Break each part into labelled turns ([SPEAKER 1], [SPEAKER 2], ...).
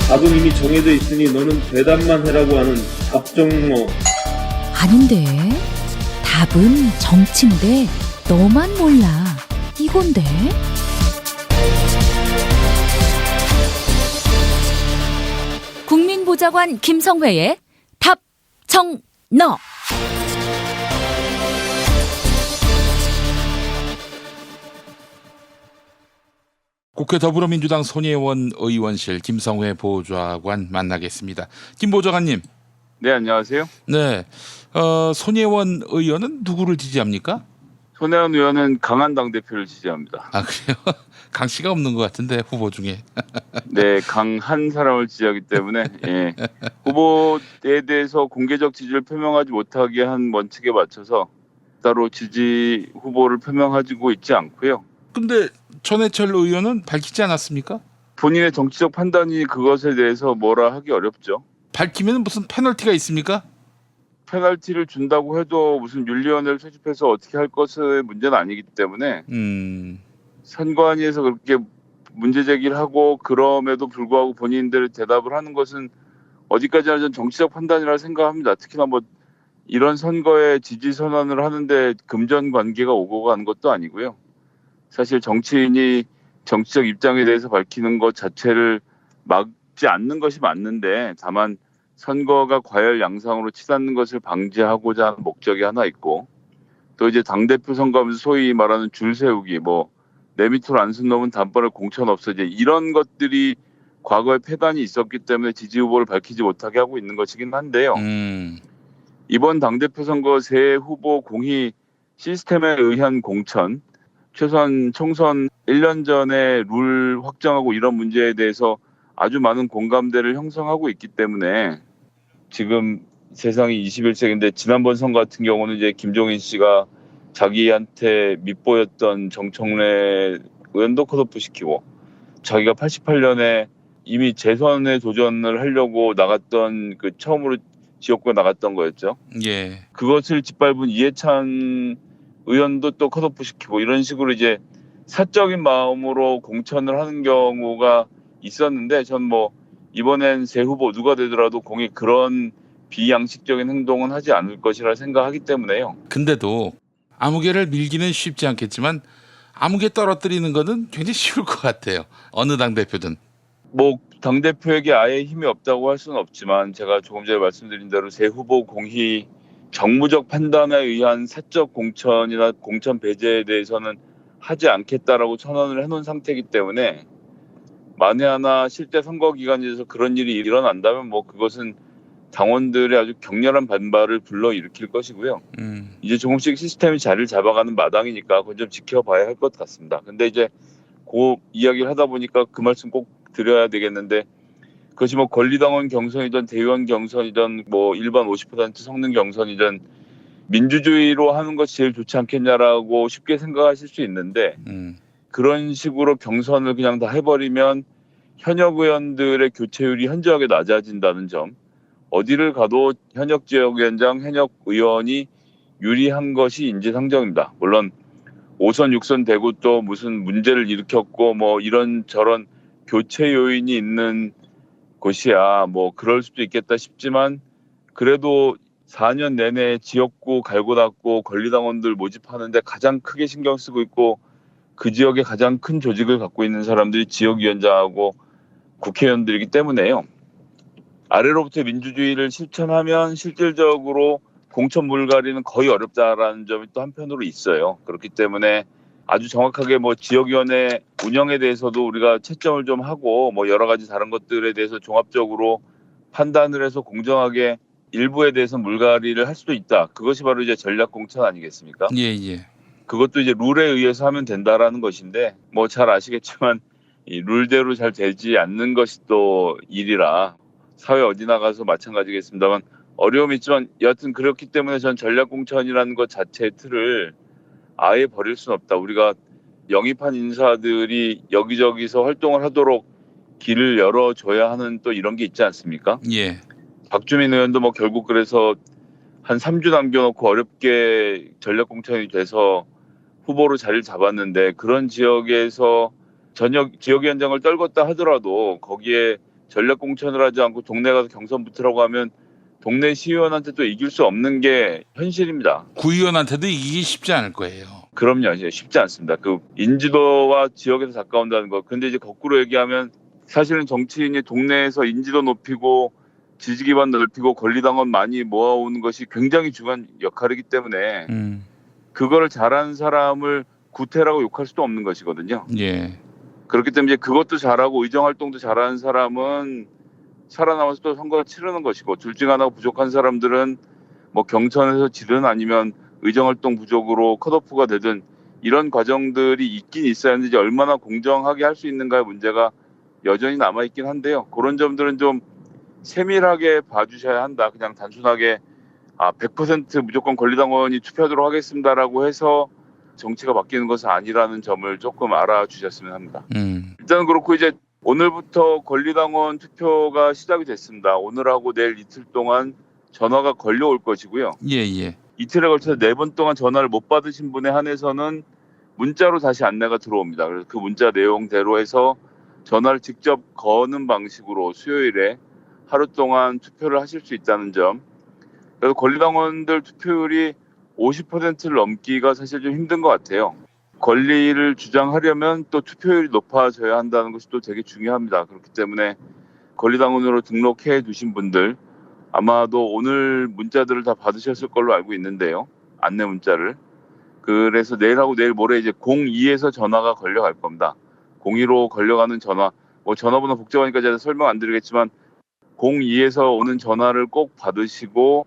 [SPEAKER 1] 답은 이미 정해져 있으니 너는 대답만 해라고 하는 답정너.
[SPEAKER 2] 아닌데. 답은 정치인데 너만 몰라. 이건데. 국민보좌관 김성회의 답정너.
[SPEAKER 3] 국회 더불어민주당 손혜원 의원실 김성회 보좌관 만나겠습니다. 김 보좌관님.
[SPEAKER 4] 네, 안녕하세요.
[SPEAKER 3] 네, 손혜원 의원은 누구를 지지합니까?
[SPEAKER 4] 손혜원 의원은 강한 당대표를 지지합니다.
[SPEAKER 3] 아, 그래요? 강 씨가 없는 것 같은데 후보 중에.
[SPEAKER 4] 네, 강한 사람을 지지하기 때문에 예. 후보에 대해서 공개적 지지를 표명하지 못하게 한 원칙에 맞춰서 따로 지지 후보를 표명하고 있지 않고요.
[SPEAKER 3] 근데 전해철 의원은 밝히지 않았습니까?
[SPEAKER 4] 본인의 정치적 판단이 그것에 대해서 뭐라 하기 어렵죠.
[SPEAKER 3] 밝히면 무슨 페널티가 있습니까?
[SPEAKER 4] 페널티를 준다고 해도 무슨 윤리위원회를 소집해서 어떻게 할 것의 문제는 아니기 때문에 선관위에서 그렇게 문제 제기를 하고 그럼에도 불구하고 본인들의 대답을 하는 것은 어디까지나 전 정치적 판단이라 생각합니다. 특히나 뭐 이런 선거에 지지 선언을 하는데 금전 관계가 오고 가는 것도 아니고요. 사실 정치인이 정치적 입장에 대해서 밝히는 것 자체를 막지 않는 것이 맞는데 다만 선거가 과열 양상으로 치닫는 것을 방지하고자 하는 목적이 하나 있고 또 이제 당대표 선거하면서 소위 말하는 줄 세우기 뭐 내 밑으로 안 쓴 놈은 단번에 공천 없어지 이런 것들이 과거에 폐단이 있었기 때문에 지지 후보를 밝히지 못하게 하고 있는 것이긴 한데요. 이번 당대표 선거 새 후보 공히 시스템에 의한 공천 최소한 총선 1년 전에 룰 확정하고 이런 문제에 대해서 아주 많은 공감대를 형성하고 있기 때문에 지금 세상이 21세기인데 지난번 선거 같은 경우는 이제 김종인 씨가 자기한테 밉보였던 정청래 의원도 컷오프 시키고 자기가 88년에 이미 재선에 도전을 하려고 나갔던 그 처음으로 지역구에 나갔던 거였죠.
[SPEAKER 3] 예.
[SPEAKER 4] 그것을 짓밟은 이해찬 의원도 또 컷오프 시키고 이런 식으로 이제 사적인 마음으로 공천을 하는 경우가 있었는데 전 뭐 이번엔 새 후보 누가 되더라도 공이 그런 비양식적인 행동은 하지 않을 것이라 생각하기 때문에요.
[SPEAKER 3] 근데도 아무개를 밀기는 쉽지 않겠지만 아무개 떨어뜨리는 거는 굉장히 쉬울 것 같아요. 어느 당대표든.
[SPEAKER 4] 뭐 당대표에게 아예 힘이 없다고 할 수는 없지만 제가 조금 전에 말씀드린 대로 새 후보 공히 정무적 판단에 의한 사적 공천이나 공천 배제에 대해서는 하지 않겠다라고 선언을 해놓은 상태이기 때문에 만에 하나 실제 선거 기간에서 그런 일이 일어난다면 뭐 그것은 당원들의 아주 격렬한 반발을 불러일으킬 것이고요. 이제 조금씩 시스템이 자리를 잡아가는 마당이니까 그건 좀 지켜봐야 할 것 같습니다. 근데 이제 그 이야기를 하다 보니까 그 말씀 꼭 드려야 되겠는데 그것이 뭐 권리당원 경선이든 대의원 경선이든 뭐 일반 50% 성능 경선이든 민주주의로 하는 것이 제일 좋지 않겠냐라고 쉽게 생각하실 수 있는데 그런 식으로 경선을 그냥 다 해버리면 현역 의원들의 교체율이 현저하게 낮아진다는 점 어디를 가도 현역 지역위원장, 현역 의원이 유리한 것이 인지상정입니다. 물론 5선, 6선 되고 또 무슨 문제를 일으켰고 뭐 이런저런 교체 요인이 있는 곳이야 뭐 그럴 수도 있겠다 싶지만 그래도 4년 내내 지역구 갈고 닦고 권리당원들 모집하는데 가장 크게 신경 쓰고 있고 그 지역에 가장 큰 조직을 갖고 있는 사람들이 지역위원장하고 국회의원들이기 때문에요. 아래로부터 민주주의를 실천하면 실질적으로 공천 물갈이는 거의 어렵다라는 점이 또 한편으로 있어요. 그렇기 때문에 아주 정확하게 뭐 지역위원회 운영에 대해서도 우리가 채점을 좀 하고 뭐 여러 가지 다른 것들에 대해서 종합적으로 판단을 해서 공정하게 일부에 대해서 물갈이를 할 수도 있다. 그것이 바로 이제 전략 공천 아니겠습니까?
[SPEAKER 3] 예, 예.
[SPEAKER 4] 그것도 이제 룰에 의해서 하면 된다라는 것인데 뭐 잘 아시겠지만 이 룰대로 잘 되지 않는 것이 또 일이라 사회 어디 나가서 마찬가지겠습니다만 어려움이 있지만 여하튼 그렇기 때문에 전 전략 공천이라는 것 자체의 틀을 아예 버릴 수는 없다. 우리가 영입한 인사들이 여기저기서 활동을 하도록 길을 열어줘야 하는 또 이런 게 있지 않습니까?
[SPEAKER 3] 예.
[SPEAKER 4] 박주민 의원도 뭐 결국 그래서 한 3주 남겨놓고 어렵게 전략 공천이 돼서 후보로 자리를 잡았는데 그런 지역에서 전역 지역위원장을 떨궜다 하더라도 거기에 전략 공천을 하지 않고 동네 가서 경선 붙으라고 하면 동네 시의원한테 또 이길 수 없는 게 현실입니다.
[SPEAKER 3] 구의원한테도 이기기 쉽지 않을 거예요.
[SPEAKER 4] 그럼요. 이제 쉽지 않습니다. 그 인지도와 지역에서 가까운다는 거. 근데 이제 거꾸로 얘기하면 사실은 정치인이 동네에서 인지도 높이고 지지 기반 넓히고 권리당원 많이 모아오는 것이 굉장히 중요한 역할이기 때문에 그거를 잘하는 사람을 구태라고 욕할 수도 없는 것이거든요.
[SPEAKER 3] 예.
[SPEAKER 4] 그렇기 때문에 이제 그것도 잘하고 의정 활동도 잘하는 사람은 살아남아서 또 선거를 치르는 것이고 둘 중 하나가 부족한 사람들은 뭐 경선에서 지든 아니면 의정 활동 부족으로 컷오프가 되든 이런 과정들이 있긴 있어야 하는데 이제 얼마나 공정하게 할 수 있는가의 문제가 여전히 남아있긴 한데요. 그런 점들은 좀 세밀하게 봐주셔야 한다. 그냥 단순하게 100% 무조건 권리당원이 투표하도록 하겠습니다라고 해서 정치가 바뀌는 것은 아니라는 점을 조금 알아주셨으면 합니다. 일단 그렇고 이제 오늘부터 권리당원 투표가 시작이 됐습니다. 오늘하고 내일 이틀 동안 전화가 걸려올 것이고요.
[SPEAKER 3] 예.
[SPEAKER 4] 이틀에 걸쳐서 4번 동안 전화를 못 받으신 분에 한해서는 문자로 다시 안내가 들어옵니다. 그래서 그 문자 내용대로 해서 전화를 직접 거는 방식으로 수요일에 하루 동안 투표를 하실 수 있다는 점. 그래서 권리당원들 투표율이 50%를 넘기가 사실 좀 힘든 것 같아요. 권리를 주장하려면 또 투표율이 높아져야 한다는 것이 또 되게 중요합니다. 그렇기 때문에 권리당원으로 등록해 두신 분들 아마도 오늘 문자들을 다 받으셨을 걸로 알고 있는데요. 안내 문자를. 그래서 내일하고 내일 모레 이제 02에서 전화가 걸려갈 겁니다. 02로 걸려가는 전화. 뭐 전화번호 복잡하니까 제가 설명 안 드리겠지만 02에서 오는 전화를 꼭 받으시고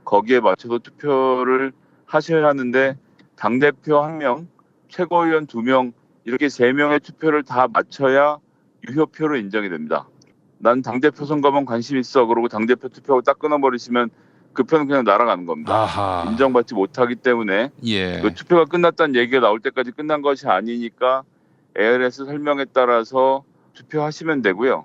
[SPEAKER 4] 거기에 맞춰서 투표를 하셔야 하는데 당대표 1명, 최고위원 2명 이렇게 3명의 투표를 다 맞춰야 유효표로 인정이 됩니다. 난 당대표 선거만 관심 있어 그러고 당대표 투표하고 딱 끊어버리시면 그 표는 그냥 날아가는 겁니다.
[SPEAKER 3] 아하.
[SPEAKER 4] 인정받지 못하기 때문에
[SPEAKER 3] 예.
[SPEAKER 4] 그 투표가 끝났다는 얘기가 나올 때까지 끝난 것이 아니니까 ARS 설명에 따라서 투표하시면 되고요.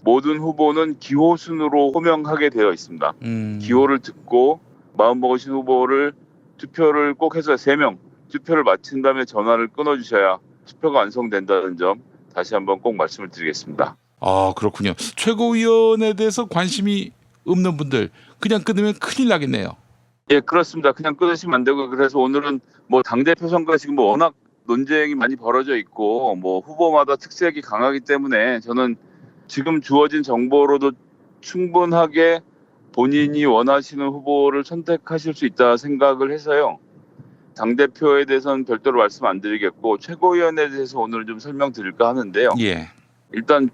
[SPEAKER 4] 모든 후보는 기호 순으로 호명하게 되어 있습니다. 기호를 듣고 마음먹으신 후보를 투표를 꼭 해서 3명 투표를 마친 다음에 전화를 끊어주셔야 투표가 완성된다는 점 다시 한번 꼭 말씀을 드리겠습니다.
[SPEAKER 3] 그렇군요. 최고위원에 대해서 관심이 없는 분들 그냥 끊으면 큰일 나겠네요.
[SPEAKER 4] 예, 그렇습니다. 그냥 끊으시면 안 되고 그래서 오늘은 뭐 당대표 선거가 지금 뭐 워낙 논쟁이 많이 벌어져 있고 뭐 후보마다 특색이 강하기 때문에 저는 지금 주어진 정보로도 충분하게 본인이 원하시는 후보를 선택하실 수 있다 생각을 해서요. 당대표에 대해서는 별도로 말씀 안 드리겠고 최고위원에 대해서 오늘 좀 설명드릴까 하는데요.
[SPEAKER 3] 예.
[SPEAKER 4] 일단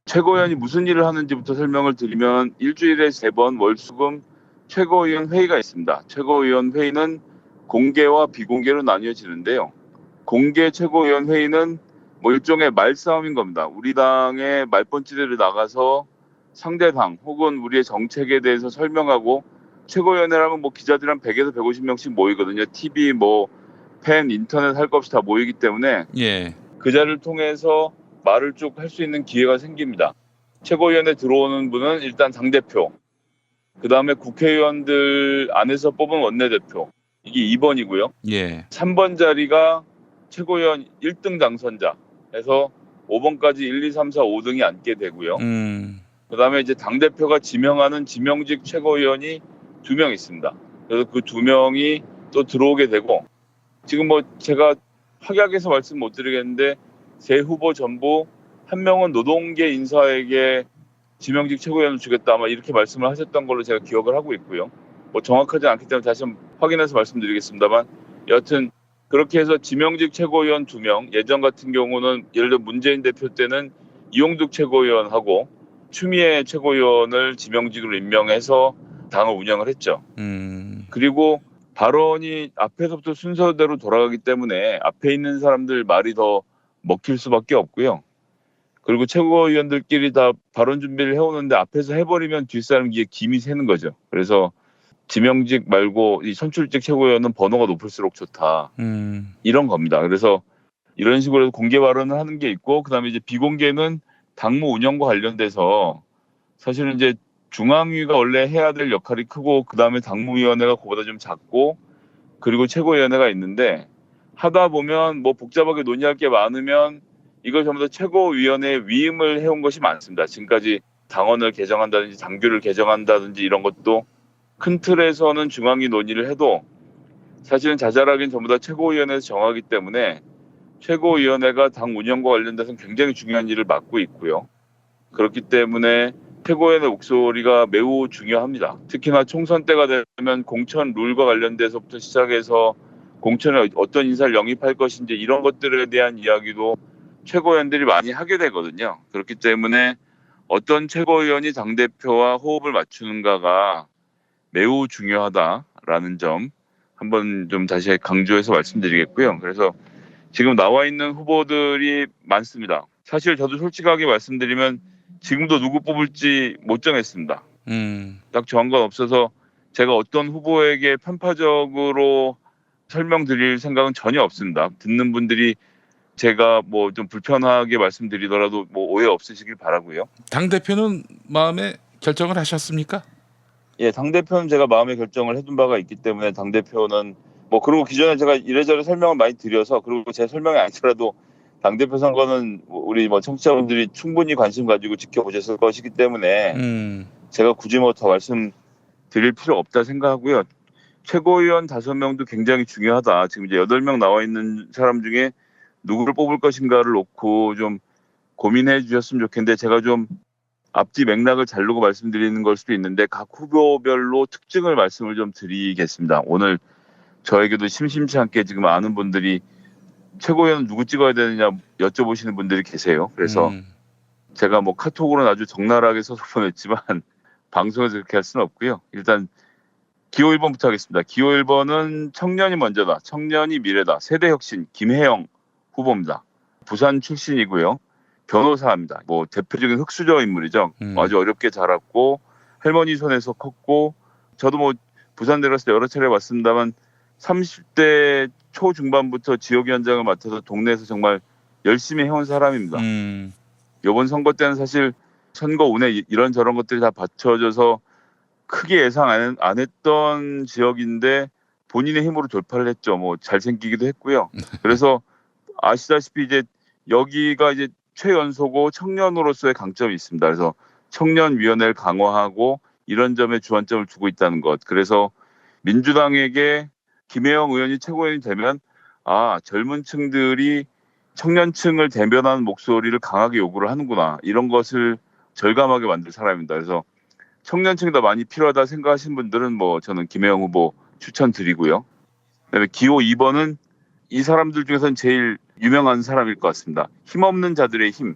[SPEAKER 4] 최고위원이 무슨 일을 하는지부터 설명을 드리면 일주일에 3번 월수금 최고위원 회의가 있습니다. 최고위원 회의는 공개와 비공개로 나뉘어지는데요. 공개 최고위원 회의는 뭐 일종의 말싸움인 겁니다. 우리 당의 말번지대를 나가서 상대 당 혹은 우리의 정책에 대해서 설명하고 최고위원회라면 뭐 기자들 한 100에서 150명씩 모이거든요. TV, 뭐 팬, 인터넷 할 것 없이 다 모이기 때문에
[SPEAKER 3] 예.
[SPEAKER 4] 그 자리를 통해서 말을 쭉 할 수 있는 기회가 생깁니다. 최고위원회 들어오는 분은 일단 당대표, 그 다음에 국회의원들 안에서 뽑은 원내대표, 이게 2번이고요.
[SPEAKER 3] 예.
[SPEAKER 4] 3번 자리가 최고위원 1등 당선자 해서 5번까지 1, 2, 3, 4, 5등이 앉게 되고요. 그 다음에 이제 당대표가 지명하는 지명직 최고위원이 2명 있습니다. 그래서 그 2명이 또 들어오게 되고 지금 뭐 제가 확약해서 말씀 못 드리겠는데 세 후보 전부 1명은 노동계 인사에게 지명직 최고위원을 주겠다 아마 이렇게 말씀을 하셨던 걸로 제가 기억을 하고 있고요. 뭐 정확하지 않기 때문에 다시 한번 확인해서 말씀드리겠습니다만 여하튼 그렇게 해서 지명직 최고위원 2명, 예전 같은 경우는 예를 들어 문재인 대표 때는 이용득 최고위원하고 추미애 최고위원을 지명직으로 임명해서 당을 운영을 했죠. 그리고 발언이 앞에서부터 순서대로 돌아가기 때문에 앞에 있는 사람들 말이 더 먹힐 수밖에 없고요. 그리고 최고위원들끼리 다 발언 준비를 해오는데 앞에서 해버리면 뒷사람 이게 김이 새는 거죠. 그래서 지명직 말고 이 선출직 최고위원은 번호가 높을수록 좋다. 이런 겁니다. 그래서 이런 식으로 공개 발언을 하는 게 있고 그다음에 이제 비공개는 당무 운영과 관련돼서 사실은 이제 중앙위가 원래 해야 될 역할이 크고 그다음에 당무위원회가 그보다 좀 작고 그리고 최고위원회가 있는데 하다 보면 뭐 복잡하게 논의할 게 많으면 이걸 전부 다 최고위원회에 위임을 해온 것이 많습니다. 지금까지 당원을 개정한다든지 당규를 개정한다든지 이런 것도 큰 틀에서는 중앙위 논의를 해도 사실은 자잘하긴 전부 다 최고위원회에서 정하기 때문에 최고위원회가 당 운영과 관련돼서는 굉장히 중요한 일을 맡고 있고요. 그렇기 때문에 최고위원회 목소리가 매우 중요합니다. 특히나 총선 때가 되면 공천 룰과 관련돼서부터 시작해서 공천에 어떤 인사를 영입할 것인지 이런 것들에 대한 이야기도 최고위원들이 많이 하게 되거든요. 그렇기 때문에 어떤 최고위원이 당대표와 호흡을 맞추는가가 매우 중요하다라는 점 한번 좀 다시 강조해서 말씀드리겠고요. 그래서 지금 나와 있는 후보들이 많습니다. 사실 저도 솔직하게 말씀드리면 지금도 누구 뽑을지 못 정했습니다. 딱 정한 건 없어서 제가 어떤 후보에게 편파적으로 설명드릴 생각은 전혀 없습니다. 듣는 분들이 제가 뭐 좀 불편하게 말씀드리더라도 뭐 오해 없으시길 바라고요.
[SPEAKER 3] 당 대표는 마음에 결정을 하셨습니까?
[SPEAKER 4] 예, 당대표는 제가 마음의 결정을 해둔 바가 있기 때문에 당대표는 뭐 그리고 기존에 제가 이래저래 설명을 많이 드려서 그리고 제 설명이 아니더라도 당대표 선거는 우리 뭐 청취자분들이 충분히 관심 가지고 지켜보셨을 것이기 때문에 제가 굳이 뭐 더 말씀드릴 필요 없다 생각하고요. 최고위원 5명도 굉장히 중요하다. 지금 이제 8명 나와 있는 사람 중에 누구를 뽑을 것인가를 놓고 좀 고민해 주셨으면 좋겠는데 제가 좀 앞뒤 맥락을 자르고 말씀드리는 걸 수도 있는데 각 후보별로 특징을 말씀을 좀 드리겠습니다. 오늘 저에게도 심심치 않게 지금 아는 분들이 최고위원 누구 찍어야 되느냐 여쭤보시는 분들이 계세요. 그래서 제가 뭐 카톡으로는 아주 적나라하게 써서 보냈지만 방송에서 그렇게 할 수는 없고요. 일단 기호 1번부터 하겠습니다. 기호 1번은 청년이 먼저다. 청년이 미래다. 세대혁신 김혜영 후보입니다. 부산 출신이고요. 변호사입니다. 뭐 대표적인 흑수저 인물이죠. 아주 어렵게 자랐고 할머니 손에서 컸고 저도 뭐 부산 내려왔을 때 여러 차례 왔습니다만 30대 초중반부터 지역위원장을 맡아서 동네에서 정말 열심히 해온 사람입니다. 이번 선거 때는 사실 선거 운에 이런저런 것들이 다 받쳐져서 크게 예상 안 했던 지역인데 본인의 힘으로 돌파를 했죠. 뭐 잘생기기도 했고요. 그래서 아시다시피 이제 여기가 이제 최연소고 청년으로서의 강점이 있습니다. 그래서 청년위원회를 강화하고 이런 점에 주안점을 두고 있다는 것. 그래서 민주당에게 김혜영 의원이 최고위원이 되면 젊은 층들이 청년층을 대변하는 목소리를 강하게 요구를 하는구나. 이런 것을 절감하게 만들 사람입니다. 그래서 청년층이 더 많이 필요하다 생각하시는 분들은 뭐 저는 김혜영 후보 추천드리고요. 그다음에 기호 2번은 이 사람들 중에서는 제일 유명한 사람일 것 같습니다. 힘없는 자들의 힘.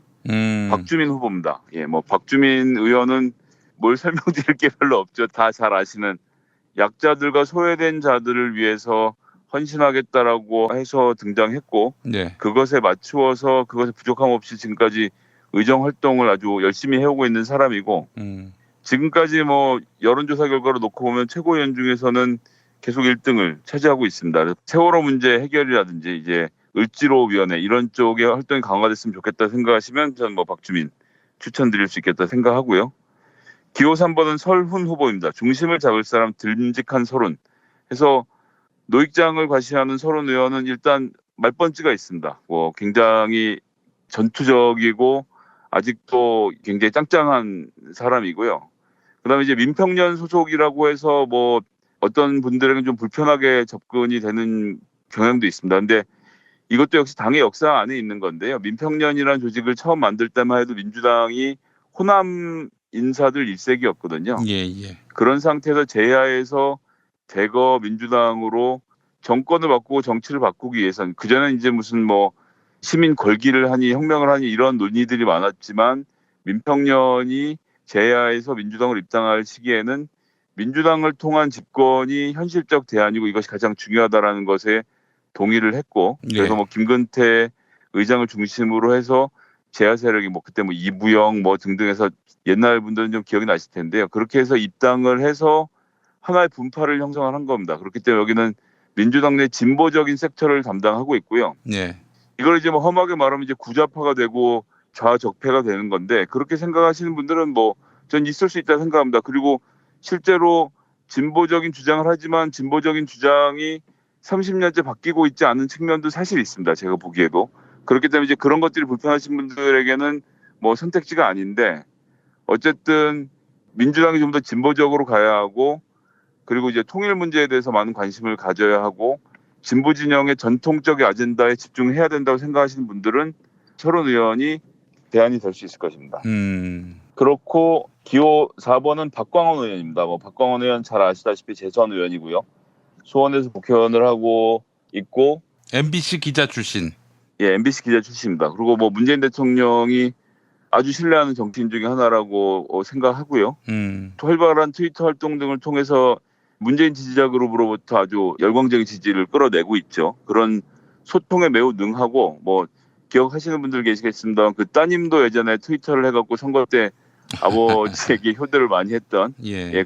[SPEAKER 4] 박주민 후보입니다. 예, 뭐 박주민 의원은 뭘 설명드릴 게 별로 없죠. 다 잘 아시는 약자들과 소외된 자들을 위해서 헌신하겠다라고 해서 등장했고
[SPEAKER 3] 네.
[SPEAKER 4] 그것에 맞추어서 그것에 부족함 없이 지금까지 의정 활동을 아주 열심히 해오고 있는 사람이고 지금까지 뭐 여론조사 결과로 놓고 보면 최고위원 중에서는 계속 1등을 차지하고 있습니다. 세월호 문제 해결이라든지 이제 을지로위원회 이런 쪽에 활동이 강화됐으면 좋겠다 생각하시면 저는 뭐 박주민 추천드릴 수 있겠다 생각하고요. 기호 3번은 설훈 후보입니다. 중심을 잡을 사람 듬직한 설훈. 해서 노익장을 과시하는 설훈 의원은 일단 말번지가 있습니다. 뭐 굉장히 전투적이고 아직도 굉장히 짱짱한 사람이고요. 그다음에 이제 민평년 소속이라고 해서 뭐 어떤 분들에게는 좀 불편하게 접근이 되는 경향도 있습니다. 근데 이것도 역시 당의 역사 안에 있는 건데요. 민평년이라는 조직을 처음 만들 때만 해도 민주당이 호남 인사들 일색이었거든요.
[SPEAKER 3] 예.
[SPEAKER 4] 그런 상태에서 제야에서 대거 민주당으로 정권을 바꾸고 정치를 바꾸기 위해서는 그전엔 이제 무슨 뭐 시민 걸기를 하니 혁명을 하니 이런 논의들이 많았지만 민평년이 제야에서 민주당으로 입당할 시기에는 민주당을 통한 집권이 현실적 대안이고 이것이 가장 중요하다라는 것에 동의를 했고 그래서 뭐 김근태 의장을 중심으로 해서 제야 세력이 뭐 그때 뭐 이부영 뭐 등등해서 옛날 분들은 좀 기억이 나실 텐데요. 그렇게 해서 입당을 해서 하나의 분파를 형성을 한 겁니다. 그렇기 때문에 여기는 민주당 내 진보적인 섹터를 담당하고 있고요.
[SPEAKER 3] 네.
[SPEAKER 4] 이걸 이제 뭐 험하게 말하면 이제 구좌파가 되고 좌적패가 되는 건데 그렇게 생각하시는 분들은 뭐 전 있을 수 있다 생각합니다. 그리고 실제로 진보적인 주장을 하지만 진보적인 주장이 30년째 바뀌고 있지 않은 측면도 사실 있습니다. 제가 보기에도. 그렇기 때문에 이제 그런 것들이 불편하신 분들에게는 뭐 선택지가 아닌데 어쨌든 민주당이 좀 더 진보적으로 가야 하고 그리고 이제 통일 문제에 대해서 많은 관심을 가져야 하고 진보 진영의 전통적인 아젠다에 집중해야 된다고 생각하시는 분들은 철원 의원이 대안이 될 수 있을 것입니다. 그렇고 기호 4번은 박광원 의원입니다. 박광원 의원 잘 아시다시피 재선 의원이고요. 수원에서 국회의원을 하고 있고
[SPEAKER 3] MBC 기자 출신.
[SPEAKER 4] 예, MBC 기자 출신입니다. 그리고 문재인 대통령이 아주 신뢰하는 정치인 중에 하나라고 생각하고요. 활발한 트위터 활동 등을 통해서 문재인 지지자 그룹으로부터 아주 열광적인 지지를 끌어내고 있죠. 그런 소통에 매우 능하고 기억하시는 분들 계시겠습니다. 그 따님도 예전에 트위터를 해갖고 선거 때 아버지에게 효도를 많이 했던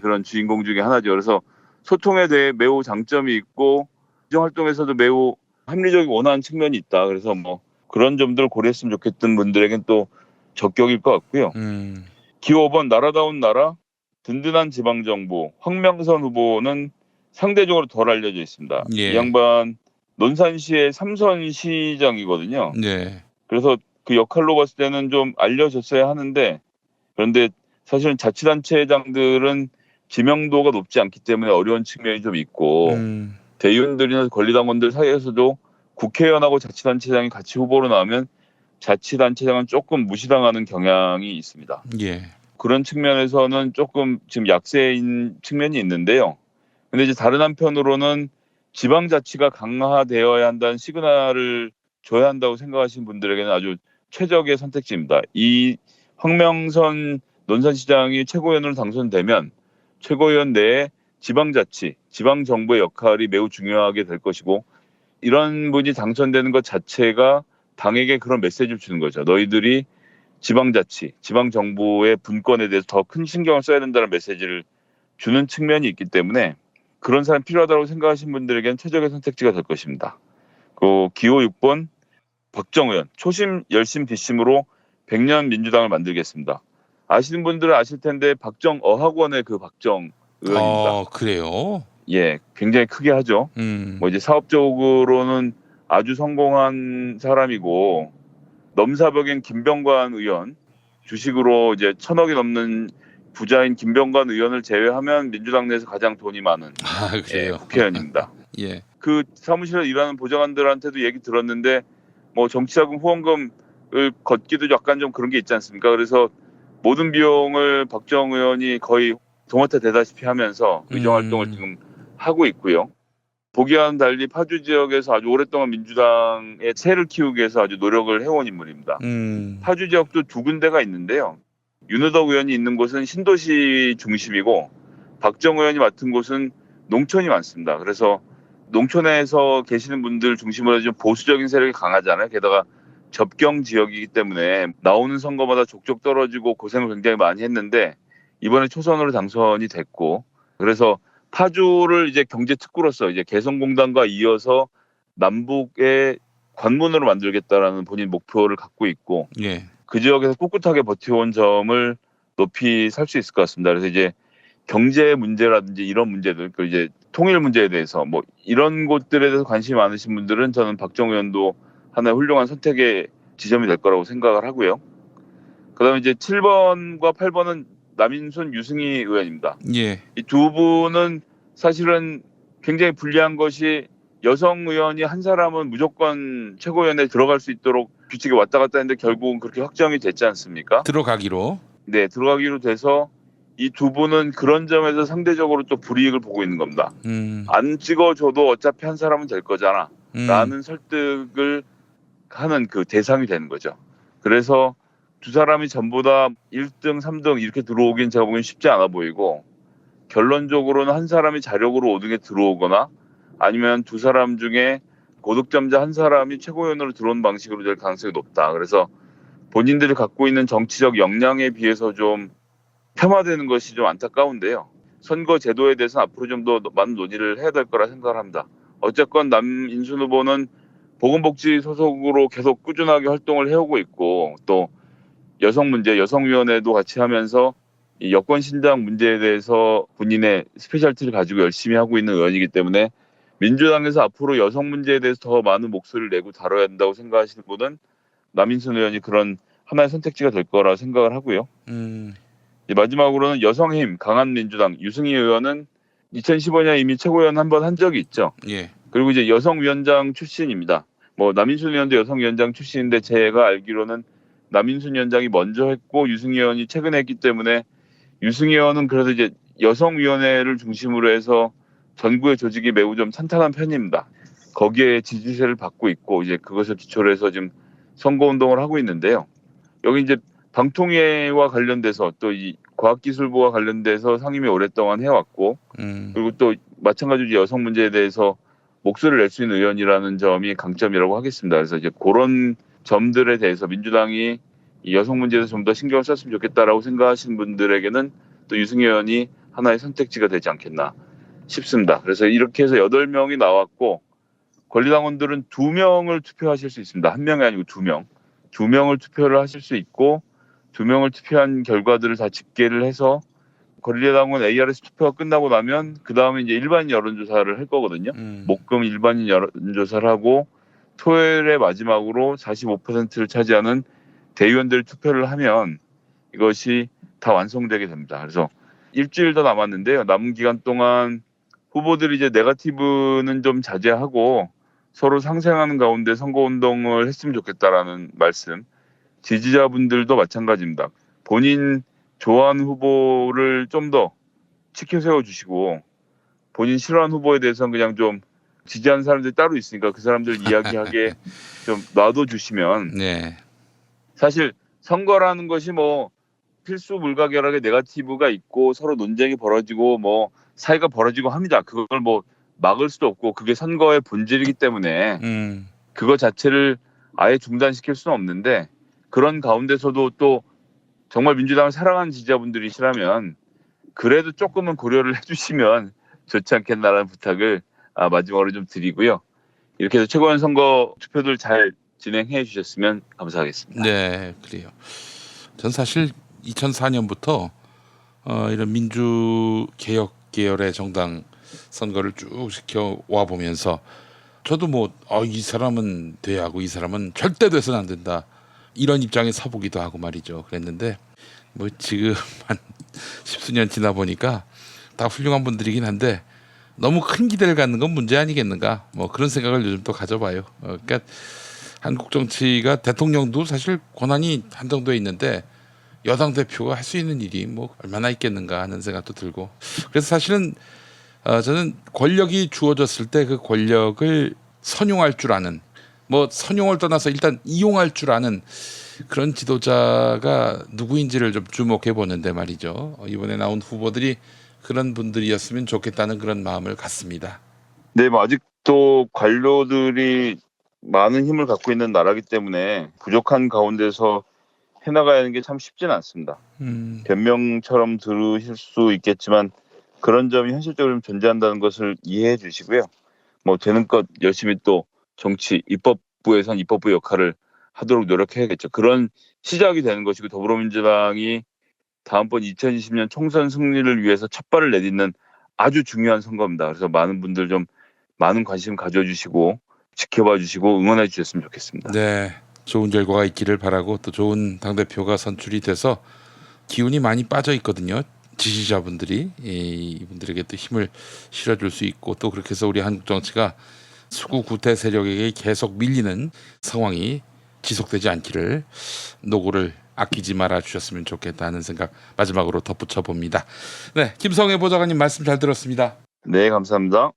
[SPEAKER 4] 그런 주인공 중에 하나죠. 그래서 소통에 대해 매우 장점이 있고 정정 활동에서도 매우 합리적이 원하는 측면이 있다. 그래서 그런 점들을 고려했으면 좋겠던 분들에겐 또 적격일 것 같고요. 기호 5번 나라다운 나라 든든한 지방정부 황명선 후보는 상대적으로 덜 알려져 있습니다. 이 양반 논산시의 3선 시장이거든요. 그래서 그 역할로 봤을 때는 좀 알려졌어야 하는데 그런데 사실은 자치단체장들은 지명도가 높지 않기 때문에 어려운 측면이 좀 있고 대의원들이나 권리당원들 사이에서도 국회의원하고 자치단체장이 같이 후보로 나오면 자치단체장은 조금 무시당하는 경향이 있습니다. 그런 측면에서는 조금 지금 약세인 측면이 있는데요. 근데 이제 다른 한편으로는 지방자치가 강화되어야 한다는 시그널을 줘야 한다고 생각하시는 분들에게는 아주 최적의 선택지입니다. 이 황명선 논산시장이 최고위원으로 당선되면 최고위원 내에 지방자치, 지방정부의 역할이 매우 중요하게 될 것이고 이런 분이 당선되는 것 자체가 당에게 그런 메시지를 주는 거죠. 너희들이 지방자치, 지방정부의 분권에 대해서 더 큰 신경을 써야 된다는 메시지를 주는 측면이 있기 때문에 그런 사람이 필요하다고 생각하시는 분들에게는 최적의 선택지가 될 것입니다. 그 기호 6번 박정의원 초심 열심 뒷심으로 100년 민주당을 만들겠습니다. 아시는 분들은 아실 텐데 박정어학원의 그 박정 의원입니다.
[SPEAKER 3] 그래요?
[SPEAKER 4] 예, 굉장히 크게 하죠. 이제 사업적으로는 아주 성공한 사람이고 넘사벽인 김병관 의원 주식으로 이제 1,000억이 넘는 부자인 김병관 의원을 제외하면 민주당 내에서 가장 돈이 많은 국회의원입니다. 그 사무실에 일하는 보좌관들한테도 얘기 들었는데 정치자금 후원금을 걷기도 약간 좀 그런 게 있지 않습니까? 그래서 모든 비용을 박정 의원이 거의 도맡아 대다시피 하면서 의정 활동을 지금 하고 있고요. 보기와는 달리 파주 지역에서 아주 오랫동안 민주당의 세를 키우기 위해서 아주 노력을 해온 인물입니다. 파주 지역도 두 군데가 있는데요. 윤호덕 의원이 있는 곳은 신도시 중심이고 박정 의원이 맡은 곳은 농촌이 많습니다. 그래서 농촌에서 계시는 분들 중심으로 좀 보수적인 세력이 강하잖아요. 게다가 접경 지역이기 때문에 나오는 선거마다 족족 떨어지고 고생을 굉장히 많이 했는데 이번에 초선으로 당선이 됐고 그래서 파주를 이제 경제 특구로서 이제 개성공단과 이어서 남북의 관문으로 만들겠다라는 본인 목표를 갖고 있고 그 지역에서 꿋꿋하게 버텨온 점을 높이 살 수 있을 것 같습니다. 그래서 이제 경제 문제라든지 이런 문제들, 그 이제 통일 문제에 대해서 이런 곳들에 대해서 관심이 많으신 분들은 저는 박정 의원도 하나의 훌륭한 선택의 지점이 될 거라고 생각을 하고요. 그다음에 이제 7번과 8번은 남인순 유승희 의원입니다. 이 두 분은 사실은 굉장히 불리한 것이 여성 의원이 한 사람은 무조건 최고위원회에 들어갈 수 있도록 규칙이 왔다 갔다 했는데 결국은 그렇게 확정이 됐지 않습니까?
[SPEAKER 3] 들어가기로.
[SPEAKER 4] 네, 들어가기로 돼서 이 두 분은 그런 점에서 상대적으로 또 불이익을 보고 있는 겁니다. 안 찍어줘도 어차피 한 사람은 될 거잖아 라는 설득을 하는 그 대상이 되는 거죠. 그래서 두 사람이 전부 다 1등, 3등 이렇게 들어오긴 제가 보기엔 쉽지 않아 보이고 결론적으로는 한 사람이 자력으로 5등에 들어오거나 아니면 두 사람 중에 고득점자 한 사람이 최고위원으로 들어오는 방식으로 될 가능성이 높다. 그래서 본인들이 갖고 있는 정치적 역량에 비해서 좀 폄하되는 것이 좀 안타까운데요. 선거 제도에 대해서는 앞으로 좀 더 많은 논의를 해야 될 거라 생각을 합니다. 어쨌건 남인순 후보는 보건복지 소속으로 계속 꾸준하게 활동을 해오고 있고 또 여성 문제, 여성위원회도 같이 하면서 이 여권 신장 문제에 대해서 본인의 스페셜티를 가지고 열심히 하고 있는 의원이기 때문에 민주당에서 앞으로 여성 문제에 대해서 더 많은 목소리를 내고 다뤄야 한다고 생각하시는 분은 남인순 의원이 그런 하나의 선택지가 될 거라 생각을 하고요. 마지막으로는 여성힘 강한민주당 유승희 의원은 2015년 이미 최고위원 한 번 한 적이 있죠.
[SPEAKER 3] 예.
[SPEAKER 4] 그리고 이제 여성위원장 출신입니다. 뭐 남인순 의원도 여성위원장 출신인데 제가 알기로는 남인순 위원장이 먼저 했고 유승희 의원이 최근에 했기 때문에 유승희 의원은 그래서 이제 여성위원회를 중심으로 해서 전국의 조직이 매우 좀 탄탄한 편입니다. 거기에 지지세를 받고 있고 이제 그것을 기초로 해서 지금 선거운동을 하고 있는데요. 여기 이제 방통위와 관련돼서 또 이 과학기술부와 관련돼서 상임위 오랫동안 해왔고 그리고 또 마찬가지로 여성 문제에 대해서 목소리를 낼 수 있는 의원이라는 점이 강점이라고 하겠습니다. 그래서 이제 그런 점들에 대해서 민주당이 이 여성 문제에서 좀 더 신경을 썼으면 좋겠다라고 생각하시는 분들에게는 또 유승희 의원이 하나의 선택지가 되지 않겠나 싶습니다. 그래서 이렇게 해서 8명이 나왔고 권리당원들은 2명을 투표하실 수 있습니다. 1명이 아니고 2명. 2명을 투표를 하실 수 있고 2명을 투표한 결과들을 다 집계를 해서 권리당원 ARS 투표가 끝나고 나면 그 다음에 이제 일반인 여론조사를 할 거거든요. 목금 일반인 여론조사를 하고 토요일에 마지막으로 45%를 차지하는 대의원들 투표를 하면 이것이 다 완성되게 됩니다. 그래서 일주일 더 남았는데요. 남은 기간 동안 후보들이 이제 네거티브는 좀 자제하고 서로 상생하는 가운데 선거운동을 했으면 좋겠다라는 말씀. 지지자분들도 마찬가지입니다. 본인 좋아하는 후보를 좀 더 치켜 세워주시고 본인 싫어하는 후보에 대해서는 그냥 좀 지지하는 사람들이 따로 있으니까 그 사람들 이야기하게 좀 놔둬주시면
[SPEAKER 3] 네.
[SPEAKER 4] 사실 선거라는 것이 뭐 필수 물가결하게 네거티브가 있고 서로 논쟁이 벌어지고 뭐 사이가 벌어지고 합니다. 그걸 뭐 막을 수도 없고 그게 선거의 본질이기 때문에 그거 자체를 아예 중단시킬 수는 없는데 그런 가운데서도 또 정말 민주당을 사랑하는 지지자분들이시라면 그래도 조금은 고려를 해주시면 좋지 않겠나라는 부탁을 마지막으로 좀 드리고요. 이렇게 해서 최고위원 선거 투표들 잘 진행해 주셨으면 감사하겠습니다.
[SPEAKER 3] 네, 그래요. 전 사실 2004년부터 이런 민주개혁 계열의 정당 선거를 쭉 지켜와 보면서 저도 뭐 이 사람은 돼야 하고 이 사람은 절대 돼서는 안 된다 이런 입장에 서보기도 하고 말이죠. 그랬는데 뭐 지금 한 10수년 지나 보니까 다 훌륭한 분들이긴 한데 너무 큰 기대를 갖는 건 문제 아니겠는가 뭐 그런 생각을 요즘 또 가져봐요. 그러니까 한국 정치가 대통령도 사실 권한이 한정돼 있는데 여당 대표가 할 수 있는 일이 뭐 얼마나 있겠는가 하는 생각도 들고 그래서 사실은 저는 권력이 주어졌을 때 그 권력을 선용할 줄 아는 뭐 선용을 떠나서 일단 이용할 줄 아는 그런 지도자가 누구인지를 좀 주목해 보는데 말이죠. 이번에 나온 후보들이 그런 분들이었으면 좋겠다는 그런 마음을 갖습니다.
[SPEAKER 4] 네, 뭐 아직도 관료들이 많은 힘을 갖고 있는 나라이기 때문에 부족한 가운데서 해나가야 하는 게 참 쉽지는 않습니다. 변명처럼 들으실 수 있겠지만 그런 점이 현실적으로 좀 존재한다는 것을 이해해 주시고요. 뭐 되는 것 열심히 또 정치 입법부에선 입법부 역할을 하도록 노력해야겠죠. 그런 시작이 되는 것이고 더불어민주당이 다음번 2020년 총선 승리를 위해서 첫발을 내딛는 아주 중요한 선거입니다. 그래서 많은 분들 좀 많은 관심 가져주시고 지켜봐 주시고 응원해 주셨으면 좋겠습니다.
[SPEAKER 3] 네, 좋은 결과가 있기를 바라고 또 좋은 당대표가 선출이 돼서 기운이 많이 빠져 있거든요. 지지자분들이 이분들에게 또 힘을 실어줄 수 있고 또 그렇게 해서 우리 한국 정치가 수구 구태 세력에게 계속 밀리는 상황이 지속되지 않기를 노고를 아끼지 말아 주셨으면 좋겠다는 생각 마지막으로 덧붙여 봅니다. 네, 김성회 보좌관님 말씀 잘 들었습니다.
[SPEAKER 4] 네, 감사합니다.